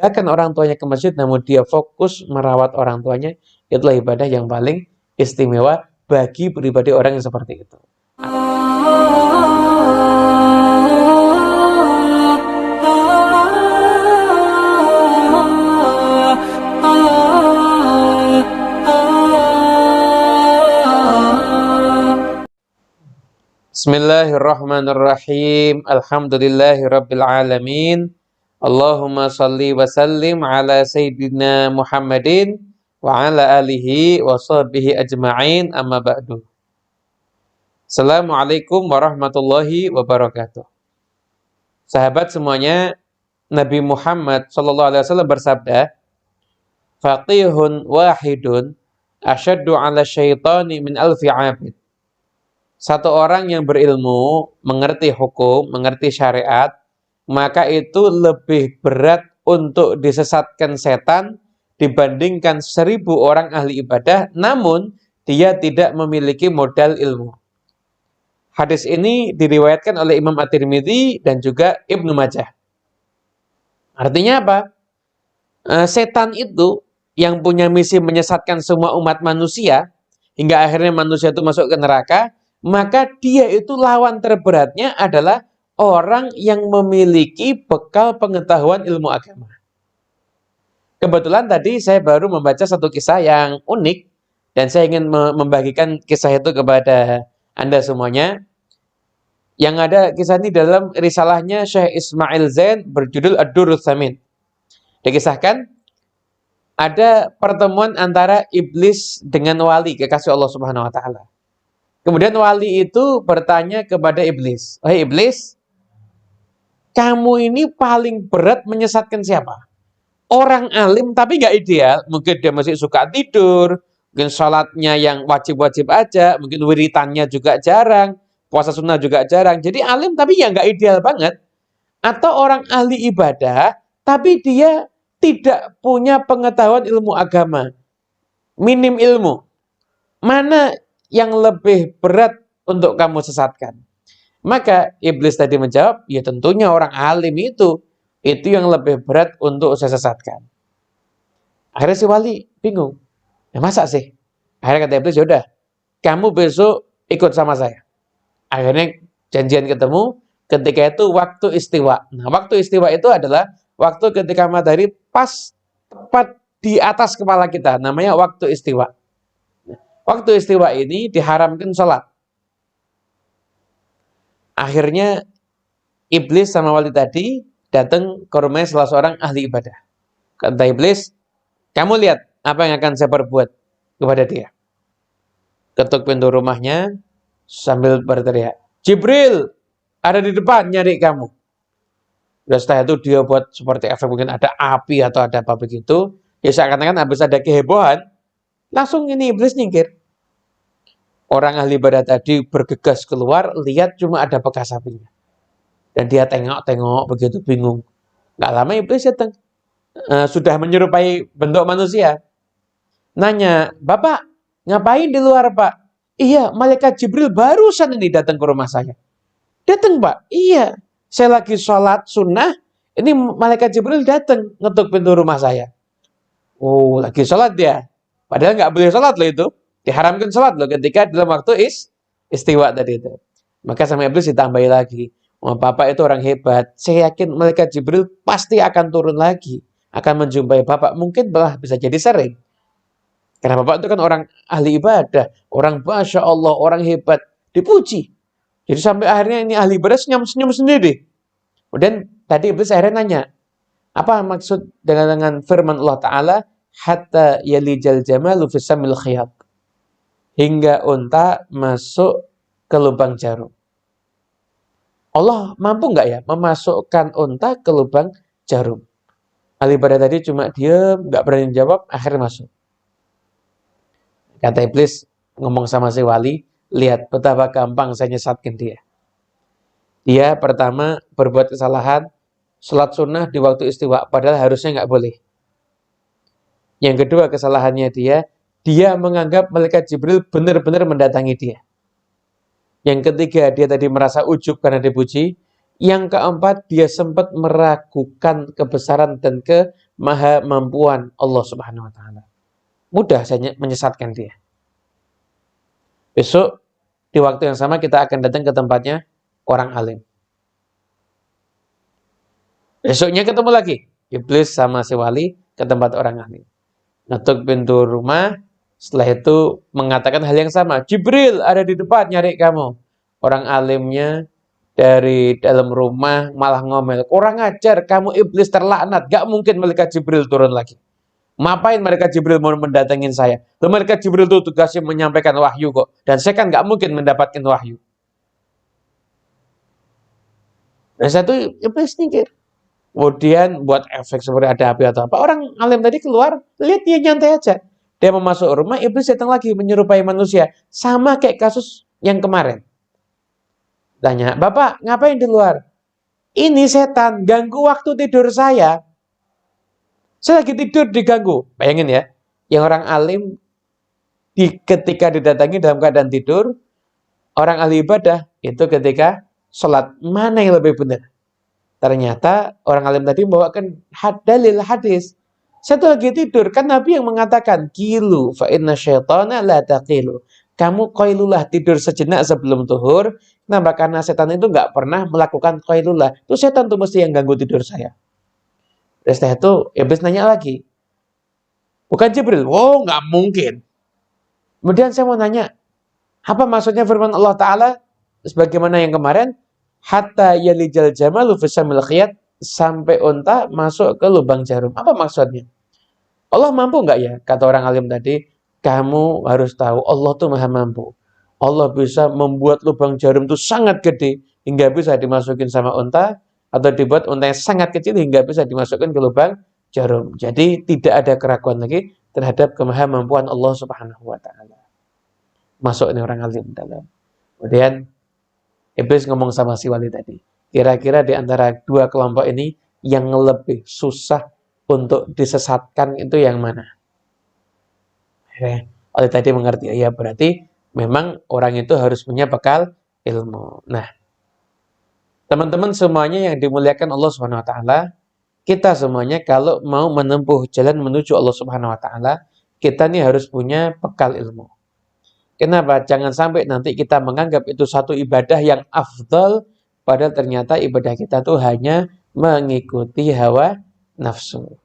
meninggalkan orang tuanya ke masjid, namun dia fokus merawat orang tuanya, itulah ibadah yang paling istimewa bagi pribadi orang yang seperti itu. Bismillahirrahmanirrahim. Alhamdulillahirabbil alamin. Allahumma salli wa sallim ala sayyidina Muhammadin wa ala alihi wa sahbihi ajma'in, amma ba'du. Assalamualaikum warahmatullahi wabarakatuh. Sahabat semuanya, Nabi Muhammad SAW bersabda, faqihun wahidun asyaddu ala syaitani min alfi abid. Satu orang yang berilmu, mengerti hukum, mengerti syariat, maka itu lebih berat untuk disesatkan setan dibandingkan 1000 orang ahli ibadah, namun dia tidak memiliki modal ilmu. Hadis ini diriwayatkan oleh Imam At-Tirmidzi dan juga Ibnu Majah. Artinya apa? Setan itu yang punya misi menyesatkan semua umat manusia, hingga akhirnya manusia itu masuk ke neraka, maka dia itu lawan terberatnya adalah orang yang memiliki bekal pengetahuan ilmu agama. Kebetulan tadi saya baru membaca satu kisah yang unik, dan saya ingin membagikan kisah itu kepada Anda semuanya. Yang ada kisah ini dalam risalahnya Syekh Ismail Zain berjudul Ad-Durrus Tsamin. Dikisahkan ada pertemuan antara iblis dengan wali kekasih Allah Subhanahu wa taala. Kemudian wali itu bertanya kepada iblis, "Hei iblis, kamu ini paling berat menyesatkan siapa? Orang alim tapi nggak ideal, mungkin dia masih suka tidur, mungkin sholatnya yang wajib-wajib aja, mungkin wiritannya juga jarang, puasa sunnah juga jarang. Jadi alim tapi ya nggak ideal banget. Atau orang ahli ibadah tapi dia tidak punya pengetahuan ilmu agama, minim ilmu. Mana yang lebih berat untuk kamu sesatkan?" Maka iblis tadi menjawab, ya tentunya orang alim itu yang lebih berat untuk saya sesatkan. Akhirnya si wali bingung, ya masa sih? Akhirnya kata iblis, yaudah, kamu besok ikut sama saya. Akhirnya janjian ketemu, ketika itu waktu istiwa. Nah, waktu istiwa itu adalah waktu ketika matahari pas tepat di atas kepala kita, namanya waktu istiwa. Waktu istiwa ini diharamkan sholat. Akhirnya iblis sama wali tadi datang ke rumahnya salah seorang ahli ibadah. Kata iblis, kamu lihat apa yang akan saya perbuat kepada dia. Ketuk pintu rumahnya sambil berteriak, Jibril ada di depan nyari kamu. Dan setelah itu dia buat seperti efek mungkin ada api atau ada apa begitu. Ya seakan-akan habis ada kehebohan, langsung ini iblis nyingkir. Orang ahli ibadah tadi bergegas keluar, lihat cuma ada bekas apinya. Dan dia tengok-tengok begitu bingung. Nggak lama iblis datang. Sudah menyerupai bentuk manusia. Nanya, Bapak, ngapain di luar, Pak? Iya, malaikat Jibril barusan ini datang ke rumah saya. Datang, Pak? Iya, saya lagi sholat sunnah, ini malaikat Jibril datang ngetuk pintu rumah saya. Oh, lagi sholat dia. Padahal nggak boleh sholat loh itu. Diharamkan sholat loh ketika dalam waktu istiwa tadi itu. Maka sama iblis ditambahi lagi. Oh, Bapak itu orang hebat. Saya yakin malaikat Jibril pasti akan turun lagi. Akan menjumpai Bapak. Mungkin malah bisa jadi sering. Karena Bapak itu kan orang ahli ibadah. Orang Masya Allah, orang hebat. Dipuji. Jadi sampai akhirnya ini ahli ibadah senyum-senyum sendiri. Kemudian tadi iblis akhirnya nanya. Apa maksud dengan firman Allah Ta'ala? Hatta yalijal jamalu fisamil khiyat. Hingga unta masuk ke lubang jarum. Allah mampu nggak ya memasukkan unta ke lubang jarum? Ahli ibadah tadi cuma diam, nggak berani jawab, akhirnya masuk. Kata iblis ngomong sama si wali, lihat betapa gampang saya nyesatkan dia. Dia pertama berbuat kesalahan, sholat sunnah di waktu istiwa, padahal harusnya nggak boleh. Yang kedua kesalahannya dia menganggap malaikat Jibril benar-benar mendatangi dia. Yang ketiga, dia tadi merasa ujub karena dipuji. Yang keempat, dia sempat meragukan kebesaran dan kemahamampuan Allah Subhanahu wa taala. Mudah saja menyesatkan dia. Besok di waktu yang sama kita akan datang ke tempatnya orang alim. Besoknya ketemu lagi iblis sama si wali ke tempat orang alim. Ngetuk pintu rumah, setelah itu mengatakan hal yang sama. Jibril ada di depan nyari kamu. Orang alimnya dari dalam rumah malah ngomel. Kurang ajar, kamu iblis terlaknat. Gak mungkin malaikat Jibril turun lagi. Ngapain malaikat Jibril mau mendatangin saya? Malaikat Jibril itu tugasnya menyampaikan wahyu kok. Dan saya kan gak mungkin mendapatkan wahyu. Dan saya tuh iblis nyingkir. Kemudian buat efek seperti ada api atau apa. Orang alim tadi keluar, lihat dia nyantai aja. Dia mau masuk rumah, iblis datang lagi menyerupai manusia. Sama kayak kasus yang kemarin. Tanya, Bapak ngapain di luar? Ini setan, ganggu waktu tidur saya. Saya lagi tidur diganggu. Bayangin ya, yang orang alim ketika didatangi dalam keadaan tidur, orang ahli ibadah itu ketika sholat. Mana yang lebih benar? Ternyata orang alim tadi membawakan dalil hadis. Saya tuh lagi tidur, kan Nabi yang mengatakan, Kilu fa inna syaitana la taqilu. Kamu qailulah tidur sejenak sebelum zuhur. Kenapa? Karena setan itu nggak pernah melakukan qailulah. Itu setan tuh mesti yang ganggu tidur saya. Terus setelah itu iblis nanya lagi. Bukan Jibril. Oh, nggak mungkin. Kemudian saya mau nanya, apa maksudnya firman Allah Ta'ala? Sebagaimana yang kemarin, hatta yalijal jamalu fisamil khiyat, sampai unta masuk ke lubang jarum. Apa maksudnya? Allah mampu nggak ya? Kata orang alim tadi, kamu harus tahu Allah tuh maha mampu. Allah bisa membuat lubang jarum itu sangat gede hingga bisa dimasukin sama unta, atau dibuat unta yang sangat kecil hingga bisa dimasukkan ke lubang jarum. Jadi tidak ada keraguan lagi terhadap kemahamampuan Allah Subhanahu wa taala. Masuk ini orang alim dalam. Kemudian iblis ngomong sama si wali tadi. Kira-kira di antara dua kelompok ini yang lebih susah untuk disesatkan itu yang mana? Oleh tadi mengerti, ya berarti memang orang itu harus punya bekal ilmu. Nah, teman-teman semuanya yang dimuliakan Allah Subhanahu wa taala, kita semuanya kalau mau menempuh jalan menuju Allah Subhanahu wa taala, kita nih harus punya bekal ilmu. Kenapa? Jangan sampai nanti kita menganggap itu satu ibadah yang afdal, padahal ternyata ibadah kita tuh hanya mengikuti hawa nafsu.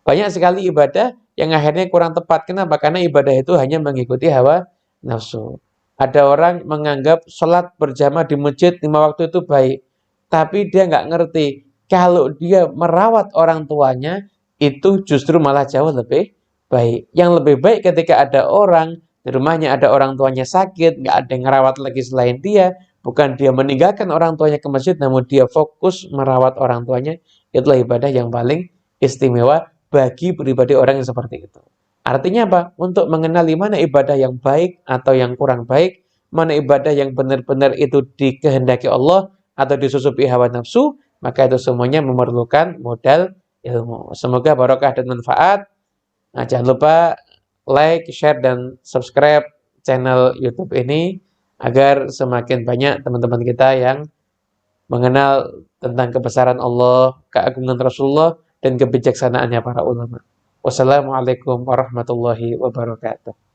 Banyak sekali ibadah yang akhirnya kurang tepat. Kenapa? Karena ibadah itu hanya mengikuti hawa nafsu. Ada orang menganggap sholat berjamaah di masjid 5 waktu itu baik. Tapi dia nggak ngerti. Kalau dia merawat orang tuanya, itu justru malah jauh lebih baik. Yang lebih baik ketika ada orang, di rumahnya ada orang tuanya sakit, nggak ada yang merawat lagi selain dia. Bukan dia meninggalkan orang tuanya ke masjid, namun dia fokus merawat orang tuanya. Itulah ibadah yang paling istimewa bagi pribadi orang yang seperti itu. Artinya apa? Untuk mengenali mana ibadah yang baik atau yang kurang baik, mana ibadah yang benar-benar itu dikehendaki Allah atau disusupi hawa nafsu, maka itu semuanya memerlukan modal ilmu. Semoga barokah dan manfaat. Nah, jangan lupa like, share, dan subscribe channel YouTube ini agar semakin banyak teman-teman kita yang mengenal tentang kebesaran Allah, keagungan Rasulullah, dan kebijaksanaannya para ulama. Wassalamualaikum warahmatullahi wabarakatuh.